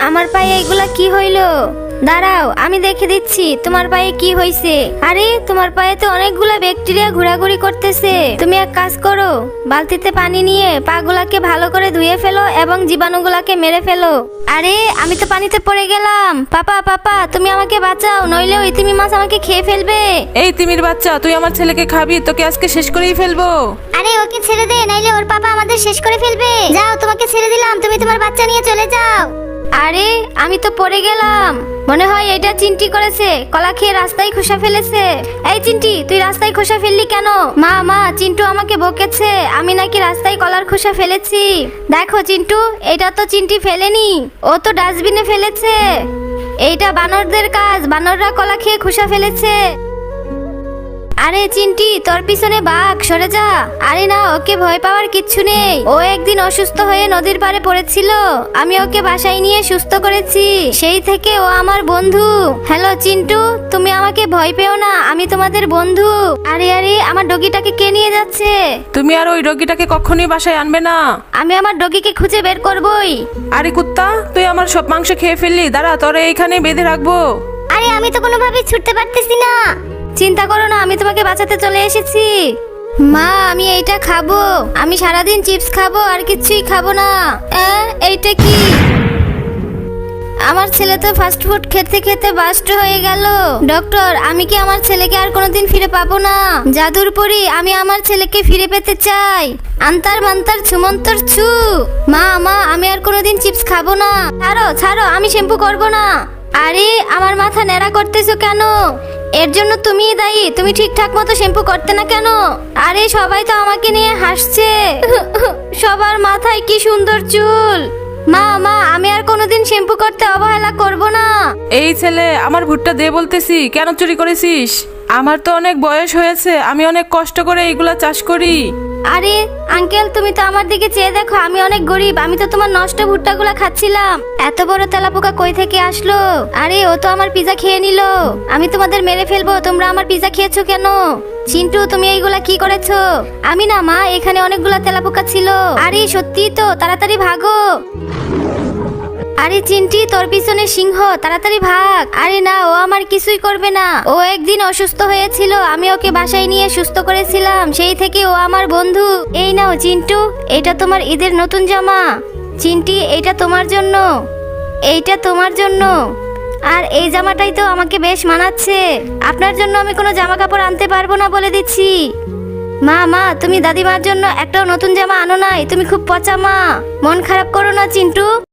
আমার পায়ে এগুলা কি হইলো? দাঁড়াও, আমি দেখে দিচ্ছি তোমার পায়ে কি হইছে। আরে তোমার পায়ে তো অনেকগুলা ব্যাকটেরিয়া ঘোরাঘুরি করতেছে। তুমি এক কাজ করো, বালতিতে পানি নিয়ে পাগুলাকে ভালো করে ধুয়ে ফেলো এবং জীবাণুগুলাকে মেরে ফেলো। আরে আমি তো পানিতে পড়ে গেলাম। পাপা পাপা, তুমি আমাকে বাঁচাও, নইলে ওই তিমি মাছ আমাকে খেয়ে ফেলবে। এই তিমির বাচ্চা, তুই আমার ছেলেকে খাবি, তোকে আজকে শেষ করেই ফেলবো। আরে ওকে ছেড়ে দে, নাইলে ওর পাপা আমাদের শেষ করে ফেলবে। যাও, তোমাকে ছেড়ে দিলাম, তুমি তোমার বাচ্চা নিয়ে চলে যাও। আরে আমি তো পড়ে গেলাম। মনে হয় এটা চিন্টি করেছে, কলা খেয়ে রাস্তায় খোসা ফেলেছে। এই চিন্টি, তুই রাস্তায় খোসা ফেললি কেন? মা মা, চিন্টু আমাকে বকেছে আমি নাকি রাস্তায় কলার খোসা ফেলেছি। দেখো চিন্টু, এটা তো চিন্টি ফেলেনি, ও তো ডাস্টবিনে ফেলেছে। এইটা বানরদের কাজ, বানররা কলা খেয়ে খোসা ফেলেছে। আরে চিন্টি, তোর পিছনে বাঘ, সরে যা। আরে না, ওকে ভয় পাওয়ার কিচ্ছু নেই। ও একদিন অসুস্থ হয়ে নদীর পাড়ে পড়েছিল, আমি ওকে বাসায় নিয়ে সুস্থ করেছি। সেই থেকে ও আমার বন্ধু। হ্যালো চিন্টু, তুমি আমাকে ভয় পেও না, আমি তোমাদের বন্ধু। আরে আরে, আমার ডগিটাকে কে নিয়ে যাচ্ছে? তুমি আর ওই ডগিটাকে কখনোই বাসায় আনবে না। আমি আমার ডগিকে খুঁজে বের করবই। আরে কুত্তা, তুই আমার সব মাংস খেয়ে ফেললি, দাঁড়া, তোরে এইখানে বেঁধে রাখবো। আরে আমি তো কোনোভাবেই ছুটতে পারতেছি না। চিন্তা করো না, আমি তোমাকে বাঁচাতে চলে এসেছি। মা, আমি এইটা খাবো। আমি সারাদিন চিপস খাবো আর কিছুই খাবো না। এইটা কি? আমার ছেলে তো ফাস্ট ফুড খেতে খেতে বাস্ট হয়ে গেল। ডক্টর, আমি কি আমার ছেলেকে আর কোনোদিন ফিরে পাবো না? জাদুর পরি, আমি আমার ছেলেকে ফিরে পেতে চাই। আন্তার মান্তার ছুমন্তর ছু। মা মা, আমি আর কোনোদিন চিপস খাবো না। ছাড়ো ছাড়ো, আমি শ্যাম্পু করবো না। আরে আমার মাথা ন্যাড়া করতেছো কেন? এর জন্য তুমিই দায়ী, তুমি ঠিকঠাক মতো শ্যাম্পু করতে না কেন? আরে সবাই তো আমাকে নিয়ে হাসছে। সবার মাথায় কি সুন্দর চুল। মা মা, আমি আর কোনোদিন শ্যাম্পু করতে অবহেলা করব না। এই ছেলে, আমার ভুট্টা দে বলতেছি, কেন চুরি করেছিস? আমার তো অনেক বয়স হয়েছে, আমি অনেক কষ্ট করে এইগুলা চাষ করি। আরে আঙ্কেল, তুমি তো আমার দিকে চেয়ে দেখো, আমি অনেক গরিব, আমি তো তোমার নষ্ট ভুট্টাগুলা খাচ্ছিলাম। এত বড় তেলাপোকা কই থেকে আসলো? আরে ও তো আমার পিজা খেয়ে নিল। আমি তোমাদের মেরে ফেলবো, তোমরা আমার পিজা খেয়েছো কেন? চিন্টু, তুমি এইগুলা কি করেছো? আমি না মা, এখানে অনেকগুলা তেলাপোকা ছিল। আরে সত্যি তো, তাড়াতাড়ি ভাগো। আরে চিন্টি, তোর পিছনে সিংহ, তাড়াতাড়ি ভাগ। আরে না, ও আমার কিছুই করবে না। ও একদিন অসুস্থ হয়েছিল, আমি ওকে বাসায় নিয়ে সুস্থ করেছিলাম, সেই থেকে ও আমার বন্ধু। এই নাও চিন্টু, এটা তোমার ঈদের নতুন জামা। চিন্টি, এটা তোমার জন্য, এইটা তোমার জন্য, আর এই জামাটাই তো আমাকে বেশ মানাচ্ছে। আপনার জন্য আমি কোনো জামা কাপড় আনতে পারবো না বলে দিচ্ছি। মা মা, তুমি দাদিমার জন্য একটাও নতুন জামা আনো নাই, তুমি খুব পচা মা। মন খারাপ করো না চিন্টু।